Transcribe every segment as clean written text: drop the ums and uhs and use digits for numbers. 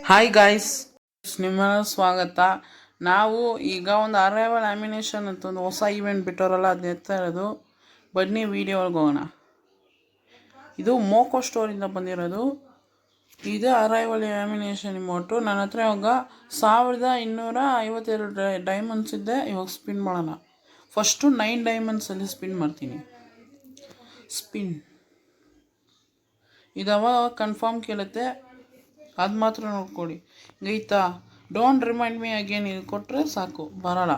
Hi guys, ನಿಮ್ಮೆಲ್ಲ ಸ್ವಾಗತ. ನಾವು ಈಗ ಒಂದು ಅರೈವಲ್ ಆ್ಯಮಿನೇಷನ್ ಅಂತ ಒಂದು ಹೊಸ ಈವೆಂಟ್ ಬಿಟ್ಟವರಲ್ಲ, ಅದು ಎತ್ತಾ ಇರೋದು. ಬನ್ನಿ ವೀಡಿಯೋ ಒಳಗೆ ಹೋಗೋಣ. ಇದು ಮೋಕೋ ಸ್ಟೋರಿಂದ ಬಂದಿರೋದು. ಇದು ಅರೈವಲ್ ಆ್ಯಮಿನೇಷನ್ ಇಮೋಟು. ನನ್ನ ಹತ್ರ ಇವಾಗ 1252 ಡೈಮಂಡ್ಸ್ ಇದ್ದೆ. ಇವಾಗ ಸ್ಪಿನ್ ಮಾಡೋಣ. ಫಸ್ಟು 9 ಡೈಮಂಡ್ಸಲ್ಲಿ ಸ್ಪಿನ್ ಮಾಡ್ತೀನಿ. ಸ್ಪಿನ್ ಇದಾವ ಕನ್ಫರ್ಮ್ ಕೇಳುತ್ತೆ, ಅದು ಮಾತ್ರ ನೋಡ್ಕೊಳ್ಳಿ. ಗೈತಾ ಡೋಂಟ್ ರಿಮೈಂಡ್ ಮೀ ಅಗೇನ್ ಇದು ಕೊಟ್ಟರೆ ಸಾಕು, ಬರೋಲ್ಲ.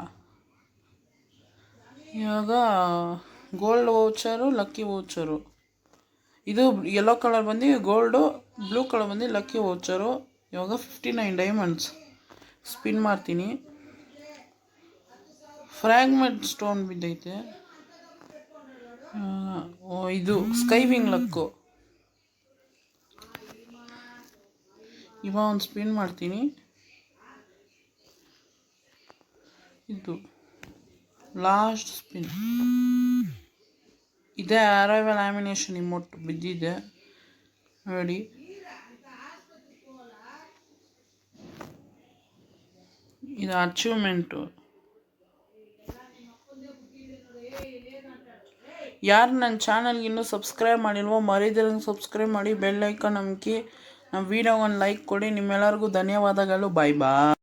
ಇವಾಗ ಗೋಲ್ಡ್ ವೌಚರು, ಲಕ್ಕಿ ವೌಚರು. ಇದು ಯೆಲ್ಲೋ ಕಲರ್ ಬಂದು ಗೋಲ್ಡು, ಬ್ಲೂ ಕಲರ್ ಬಂದು ಲಕ್ಕಿ ವೌಚರು. ಇವಾಗ 59 ಡೈಮಂಡ್ಸ್ ಸ್ಪಿನ್ ಮಾಡ್ತೀನಿ. ಫ್ರ್ಯಾಗ್ಮೆಂಟ್ ಸ್ಟೋನ್ ಬಿದ್ದೈತೆ. ಇದು ಸ್ಕೈವಿಂಗ್ ಲಕ್ಕು. ಇವಾಗ ಒಂದು ಸ್ಪಿನ್ ಮಾಡ್ತೀನಿ. ಇದು ಲಾಸ್ಟ್ ಸ್ಪಿನ್. ಇದೇ ಅರೈವಲ್ ಆ್ಯಮಿನೇಷನ್ ಇಮೋಟ್ ಬಿದ್ದಿದೆ ನೋಡಿ. ಇದು ಅಚೀವ್ಮೆಂಟು. ಯಾರು ನನ್ನ ಚಾನಲ್ಗೆ ಇನ್ನೂ ಸಬ್ಸ್ಕ್ರೈಬ್ ಮಾಡಿಲ್ವೋ ಮರಿದಿರಂಗೆ ಸಬ್ಸ್ಕ್ರೈಬ್ ಮಾಡಿ, ಬೆಲ್ ಐಕಾನ್ ಅಮ್ಕಿ, ನಮ್ಮ ವೀಡಿಯೋಗೆ ಒಂದು ಲೈಕ್ ಕೊಡಿ. ನಿಮ್ಮೆಲ್ಲರಿಗೂ ಧನ್ಯವಾದಗಳು. ಬಾಯ್ ಬಾಯ್.